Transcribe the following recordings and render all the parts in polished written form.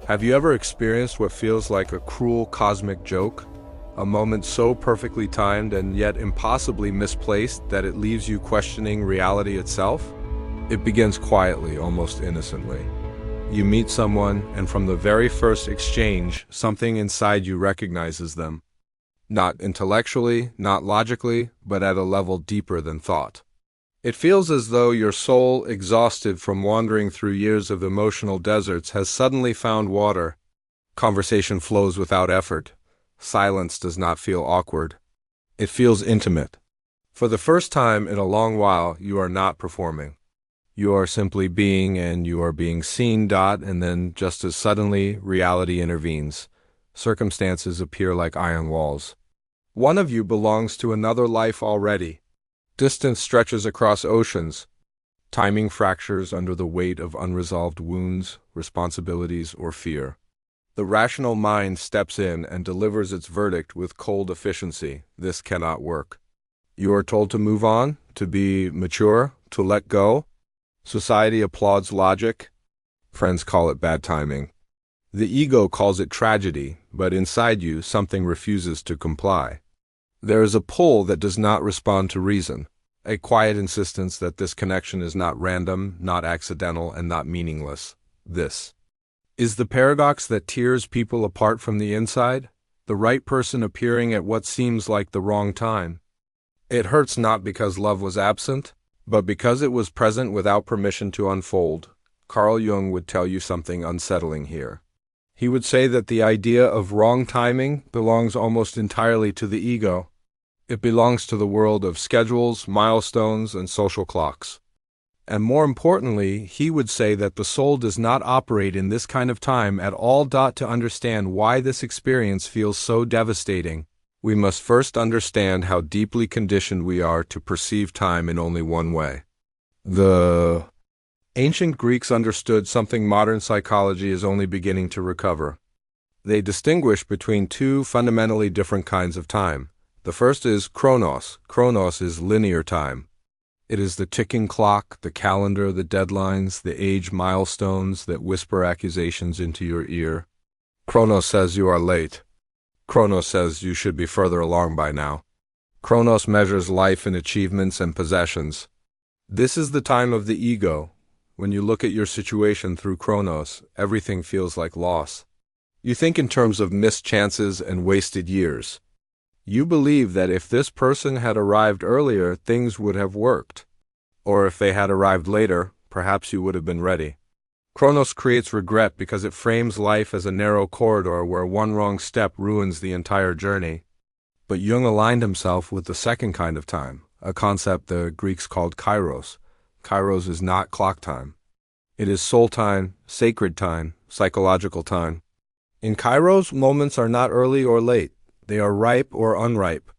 Have you ever experienced what feels like a cruel cosmic joke? A moment so perfectly timed and yet impossibly misplaced that it leaves you questioning reality itself? It begins quietly, almost innocently. You meet someone, and from the very first exchange, something inside you recognizes them. Not intellectually, not logically, but at a level deeper than thought. It feels as though your soul, exhausted from wandering through years of emotional deserts, has suddenly found water. Conversation flows without effort. Silence does not feel awkward. It feels intimate. For the first time in a long while, you are not performing. You are simply being, and you are being seen, and then just as suddenly, reality intervenes. Circumstances appear like iron walls. One of you belongs to another life already. Distance stretches across oceans. Timing fractures under the weight of unresolved wounds, responsibilities, or fear. The rational mind steps in and delivers its verdict with cold efficiency. This cannot work. You are told to move on, to be mature, to let go. Society applauds logic. Friends call it bad timing. The ego calls it tragedy, but inside you, something refuses to comply. There is a pull that does not respond to reason, a quiet insistence that this connection is not random, not accidental, and not meaningless. This is the paradox that tears people apart from the inside, the right person appearing at what seems like the wrong time. It hurts not because love was absent, but because it was present without permission to unfold. Carl Jung would tell you something unsettling here. He would say that the idea of wrong timing belongs almost entirely to the ego. It belongs to the world of schedules, milestones, and social clocks. And more importantly, he would say that the soul does not operate in this kind of time at all. To understand why this experience feels so devastating, we must first understand how deeply conditioned we are to perceive time in only one way. The ancient Greeks understood something modern psychology is only beginning to recover. They distinguish between two fundamentally different kinds of time. The first is chronos. Chronos is linear time. It is the ticking clock, the calendar, the deadlines, the age milestones that whisper accusations into your ear. Chronos says you are late. Chronos says you should be further along by now. Chronos measures life in achievements and possessions. This is the time of the ego. When you look at your situation through Chronos, everything feels like loss. You think in terms of missed chances and wasted years. You believe that if this person had arrived earlier, things would have worked. Or if they had arrived later, perhaps you would have been ready. Chronos creates regret because it frames life as a narrow corridor where one wrong step ruins the entire journey. But Jung aligned himself with the second kind of time, a concept the Greeks called kairos. Kairos is not clock time. It is soul time, sacred time, psychological time. In kairos, moments are not early or late. They are ripe or unripe.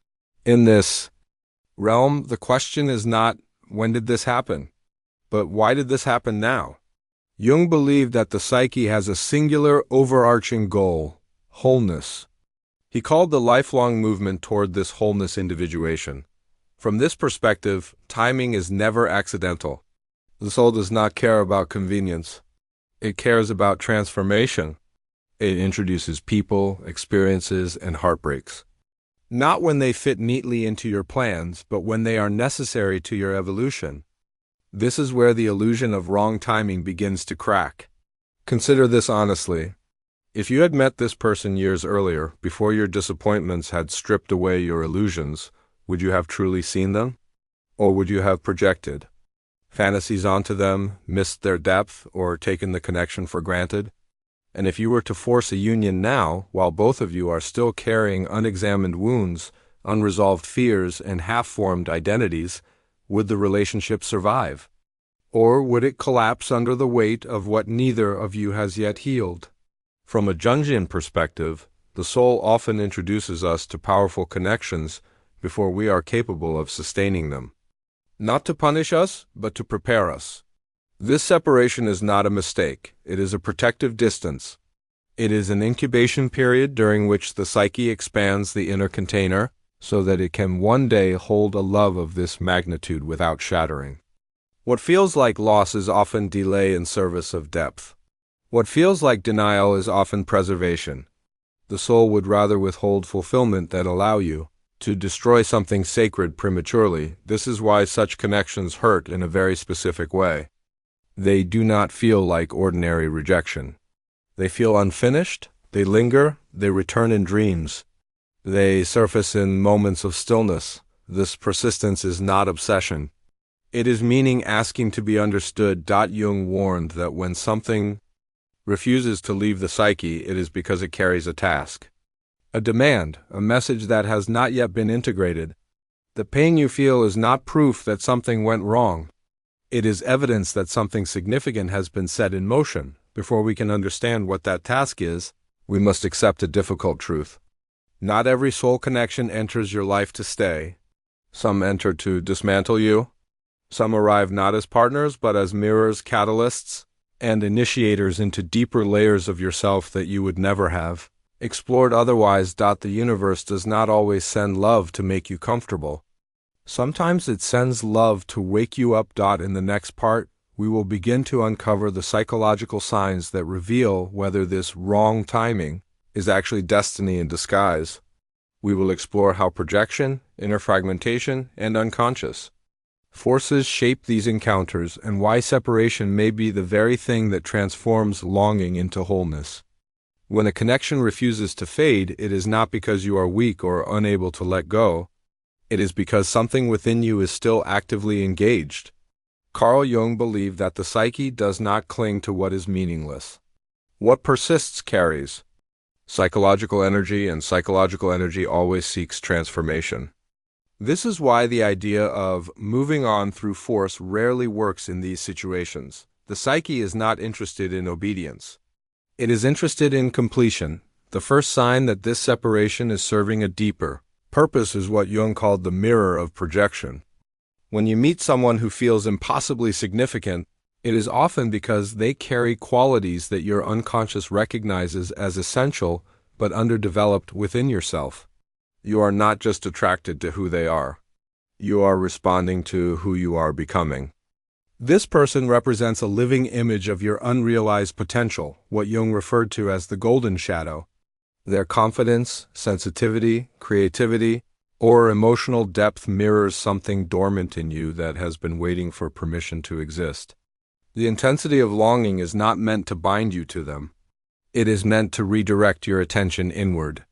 In this realm, the question is not, when did this happen? But why did this happen now? Jung believed that the psyche has a singular overarching goal, wholeness. He called the lifelong movement toward this wholeness individuation. From this perspective, timing is never accidental. The soul does not care about convenience. It cares about transformation. It introduces people, experiences, and heartbreaks. Not when they fit neatly into your plans, but when they are necessary to your evolution. This is where the illusion of wrong timing begins to crack. Consider this honestly. If you had met this person years earlier, before your disappointments had stripped away your illusions, would you have truly seen them? Or would you have projected fantasies onto them, missed their depth, or taken the connection for granted? And if you were to force a union now, while both of you are still carrying unexamined wounds, unresolved fears, and half-formed identities, would the relationship survive? Or would it collapse under the weight of what neither of you has yet healed? From a Jungian perspective, the soul often introduces us to powerful connections before we are capable of sustaining them. Not to punish us, but to prepare us. This separation is not a mistake. It is a protective distance. It is an incubation period during which the psyche expands the inner container so that it can one day hold a love of this magnitude without shattering. What feels like loss is often delay in service of depth. What feels like denial is often preservation. The soul would rather withhold fulfillment than allow you to destroy something sacred prematurely. This is why such connections hurt in a very specific way. They do not feel like ordinary rejection. They feel unfinished, they linger, they return in dreams. They surface in moments of stillness. This persistence is not obsession. It is meaning asking to be understood. Jung warned that when something refuses to leave the psyche, it is because it carries a task, a demand, a message that has not yet been integrated. The pain you feel is not proof that something went wrong. It is evidence that something significant has been set in motion. Before we can understand what that task is, we must accept a difficult truth. Not every soul connection enters your life to stay. Some enter to dismantle you. Some arrive not as partners, but as mirrors, catalysts, and initiators into deeper layers of yourself that you would never have explored otherwise. The universe does not always send love to make you comfortable. Sometimes it sends love to wake you up. In the next part, we will begin to uncover the psychological signs that reveal whether this wrong timing is actually destiny in disguise. We will explore how projection, inner fragmentation, and unconscious forces shape these encounters and why separation may be the very thing that transforms longing into wholeness. When a connection refuses to fade, it is not because you are weak or unable to let go. It is because something within you is still actively engaged. Carl Jung believed that the psyche does not cling to what is meaningless. What persists carries psychological energy, and psychological energy always seeks transformation. This is why the idea of moving on through force rarely works in these situations. The psyche is not interested in obedience. It is interested in completion. The first sign that this separation is serving a deeper purpose is what Jung called the mirror of projection. When you meet someone who feels impossibly significant, it is often because they carry qualities that your unconscious recognizes as essential but underdeveloped within yourself. You are not just attracted to who they are. You are responding to who you are becoming. This person represents a living image of your unrealized potential, what Jung referred to as the golden shadow. Their confidence, sensitivity, creativity, or emotional depth mirrors something dormant in you that has been waiting for permission to exist. The intensity of longing is not meant to bind you to them. It is meant to redirect your attention inward.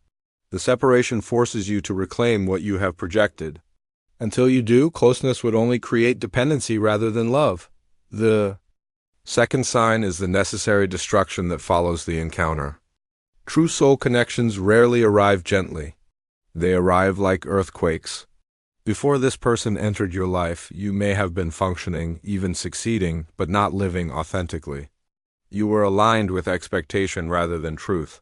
The separation forces you to reclaim what you have projected. Until you do, closeness would only create dependency rather than love. The second sign is the necessary destruction that follows the encounter. True soul connections rarely arrive gently. They arrive like earthquakes. Before this person entered your life, you may have been functioning, even succeeding, but not living authentically. You were aligned with expectation rather than truth.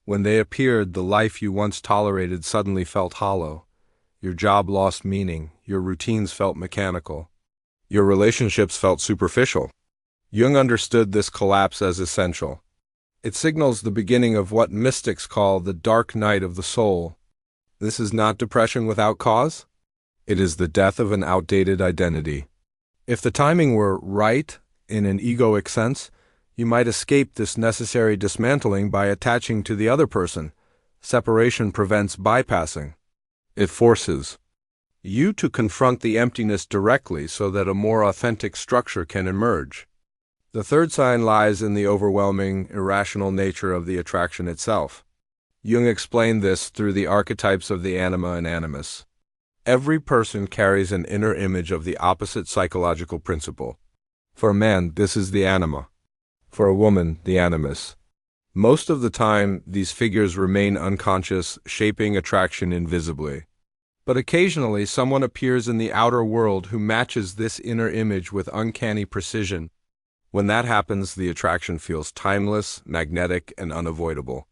When they appeared, the life you once tolerated suddenly felt hollow. Your job lost meaning, your routines felt mechanical. Your relationships felt superficial. Jung understood this collapse as essential. It signals the beginning of what mystics call the dark night of the soul. This is not depression without cause. It is the death of an outdated identity. If the timing were right, in an egoic sense, you might escape this necessary dismantling by attaching to the other person. Separation prevents bypassing. It forces you to confront the emptiness directly so that a more authentic structure can emerge. The third sign lies in the overwhelming, irrational nature of the attraction itself. Jung explained this through the archetypes of the Anima and Animus. Every person carries an inner image of the opposite psychological principle. For a man, this is the Anima. For a woman, the Animus. Most of the time, these figures remain unconscious, shaping attraction invisibly. But occasionally, someone appears in the outer world who matches this inner image with uncanny precision. When that happens, the attraction feels timeless, magnetic, and unavoidable.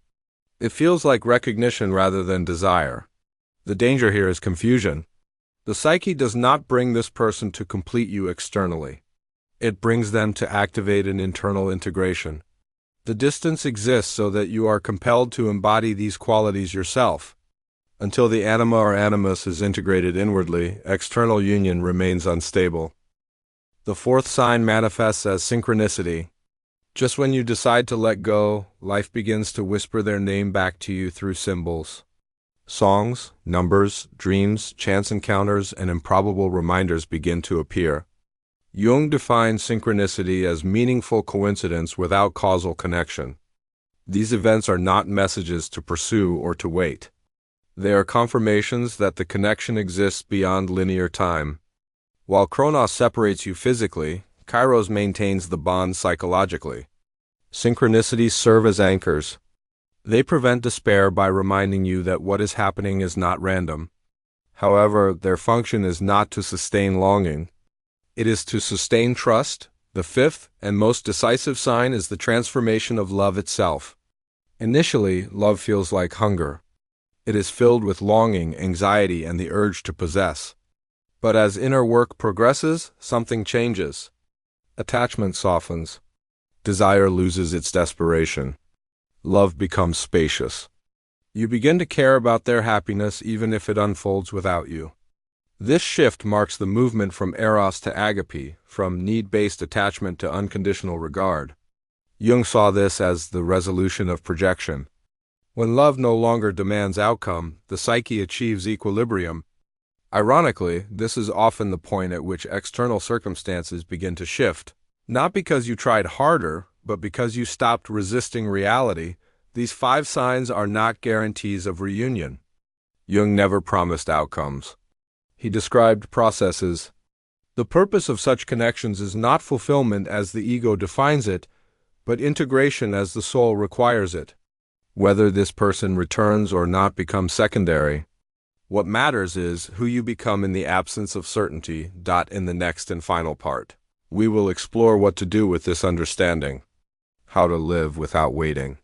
It feels like recognition rather than desire. The danger here is confusion. The psyche does not bring this person to complete you externally. It brings them to activate an internal integration. The distance exists so that you are compelled to embody these qualities yourself. Until the Anima or Animus is integrated inwardly, external union remains unstable. The fourth sign manifests as synchronicity. Just when you decide to let go, life begins to whisper their name back to you through symbols. Songs, numbers, dreams, chance encounters, and improbable reminders begin to appear. Jung defined synchronicity as meaningful coincidence without causal connection. These events are not messages to pursue or to wait. They are confirmations that the connection exists beyond linear time. While Chronos separates you physically, Kairos maintains the bond psychologically. Synchronicities serve as anchors. They prevent despair by reminding you that what is happening is not random. However, their function is not to sustain longing. It is to sustain trust. The fifth and most decisive sign is the transformation of love itself. Initially, love feels like hunger. It is filled with longing, anxiety, and the urge to possess. But as inner work progresses, something changes. Attachment softens. Desire loses its desperation. Love becomes spacious. You begin to care about their happiness even if it unfolds without you. This shift marks the movement from eros to agape, from need-based attachment to unconditional regard. Jung saw this as the resolution of projection. When love no longer demands outcome, the psyche achieves equilibrium. Ironically, this is often the point at which external circumstances begin to shift. Not because you tried harder, but because you stopped resisting reality. These 5 signs are not guarantees of reunion. Jung never promised outcomes. He described processes. The purpose of such connections is not fulfillment as the ego defines it, but integration as the soul requires it. Whether this person returns or not becomes secondary. What matters is who you become in the absence of certainty. In the next and final part, we will explore what to do with this understanding, how to live without waiting,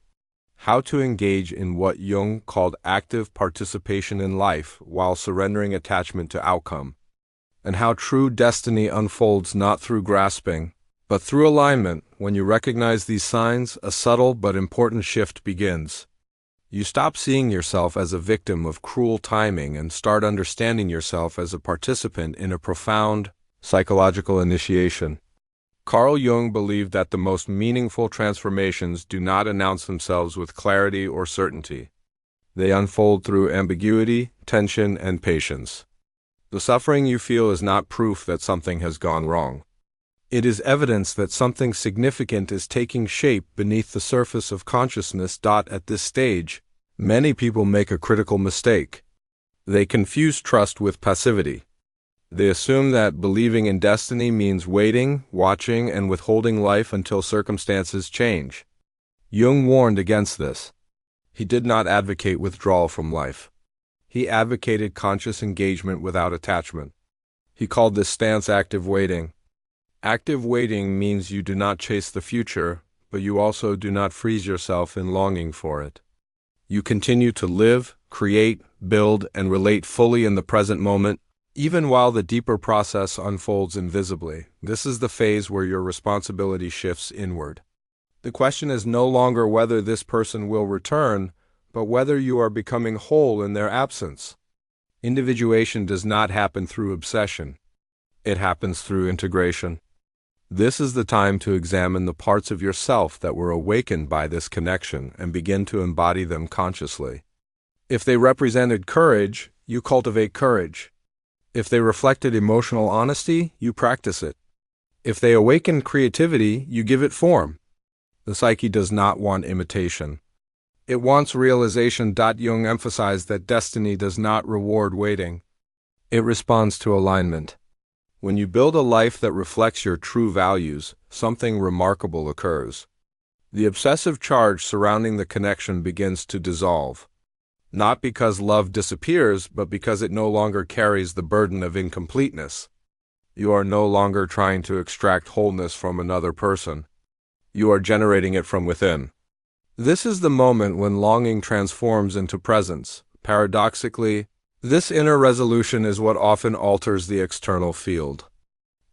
how to engage in what Jung called active participation in life while surrendering attachment to outcome, and how true destiny unfolds not through grasping, but through alignment. When you recognize these signs, a subtle but important shift begins. You stop seeing yourself as a victim of cruel timing and start understanding yourself as a participant in a profound psychological initiation. Carl Jung believed that the most meaningful transformations do not announce themselves with clarity or certainty. They unfold through ambiguity, tension, and patience. The suffering you feel is not proof that something has gone wrong. It is evidence that something significant is taking shape beneath the surface of consciousness. At this stage, many people make a critical mistake. They confuse trust with passivity. They assume that believing in destiny means waiting, watching, and withholding life until circumstances change. Jung warned against this. He did not advocate withdrawal from life. He advocated conscious engagement without attachment. He called this stance active waiting. Active waiting means you do not chase the future, but you also do not freeze yourself in longing for it. You continue to live, create, build, and relate fully in the present moment, even while the deeper process unfolds invisibly. This is the phase where your responsibility shifts inward. The question is no longer whether this person will return, but whether you are becoming whole in their absence. Individuation does not happen through obsession. It happens through integration. This is the time to examine the parts of yourself that were awakened by this connection and begin to embody them consciously. If they represented courage, you cultivate courage. If they reflected emotional honesty, you practice it. If they awakened creativity, you give it form. The psyche does not want imitation. It wants realization. Jung emphasized that destiny does not reward waiting. It responds to alignment. When you build a life that reflects your true values, something remarkable occurs. The obsessive charge surrounding the connection begins to dissolve. Not because love disappears, but because it no longer carries the burden of incompleteness. You are no longer trying to extract wholeness from another person. You are generating it from within. This is the moment when longing transforms into presence. Paradoxically, this inner resolution is what often alters the external field.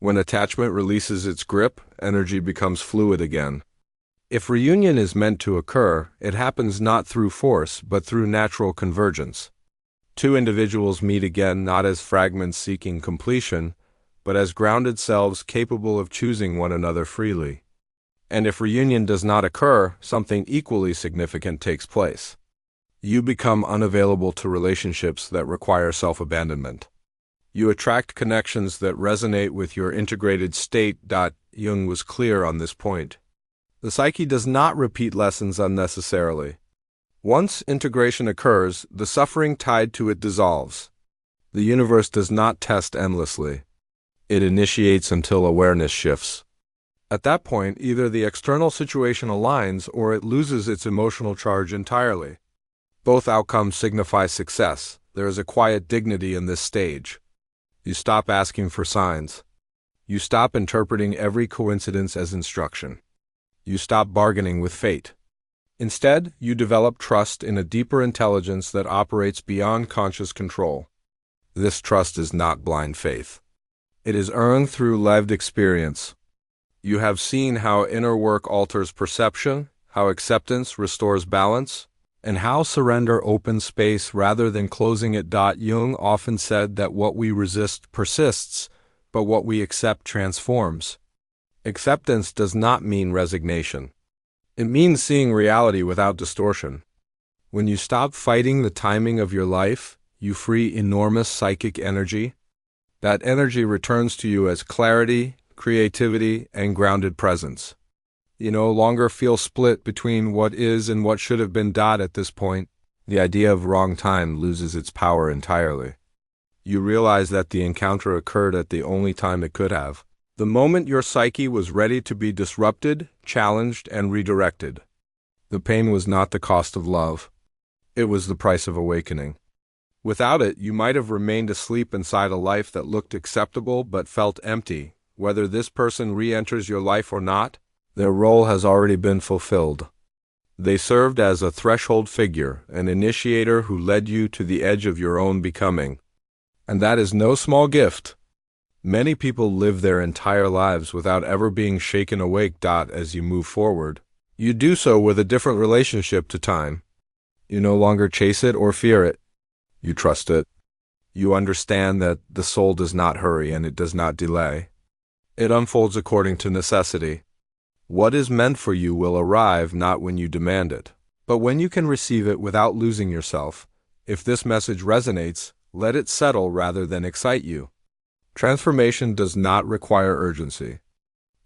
When attachment releases its grip, energy becomes fluid again. If reunion is meant to occur, it happens not through force, but through natural convergence. Two individuals meet again not as fragments seeking completion, but as grounded selves capable of choosing one another freely. And if reunion does not occur, something equally significant takes place. You become unavailable to relationships that require self-abandonment. You attract connections that resonate with your integrated state. Jung was clear on this point. The psyche does not repeat lessons unnecessarily. Once integration occurs, the suffering tied to it dissolves. The universe does not test endlessly. It initiates until awareness shifts. At that point, either the external situation aligns or it loses its emotional charge entirely. Both outcomes signify success. There is a quiet dignity in this stage. You stop asking for signs. You stop interpreting every coincidence as instruction. You stop bargaining with fate. Instead, you develop trust in a deeper intelligence that operates beyond conscious control. This trust is not blind faith. It is earned through lived experience. You have seen how inner work alters perception, how acceptance restores balance, and how surrender opens space rather than closing it. Jung often said that what we resist persists, but what we accept transforms. Acceptance does not mean resignation. It means seeing reality without distortion. When you stop fighting the timing of your life, you free enormous psychic energy. That energy returns to you as clarity, creativity, and grounded presence. You no longer feel split between what is and what should have been. At this point, the idea of wrong time loses its power entirely. You realize that the encounter occurred at the only time it could have. The moment your psyche was ready to be disrupted, challenged, and redirected. The pain was not the cost of love. It was the price of awakening. Without it, you might have remained asleep inside a life that looked acceptable but felt empty. Whether this person re-enters your life or not, their role has already been fulfilled. They served as a threshold figure, an initiator who led you to the edge of your own becoming. And that is no small gift. Many people live their entire lives without ever being shaken awake. As you move forward, you do so with a different relationship to time. You no longer chase it or fear it. You trust it. You understand that the soul does not hurry and it does not delay. It unfolds according to necessity. What is meant for you will arrive not when you demand it, but when you can receive it without losing yourself. If this message resonates, let it settle rather than excite you. Transformation does not require urgency.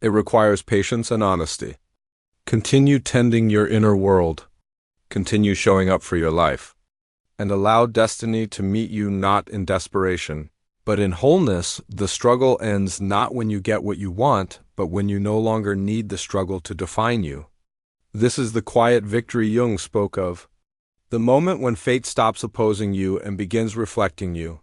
It requires patience and honesty. Continue tending your inner world. Continue showing up for your life. And allow destiny to meet you not in desperation, but in wholeness. The struggle ends not when you get what you want, but when you no longer need the struggle to define you. This is the quiet victory Jung spoke of. The moment when fate stops opposing you and begins reflecting you.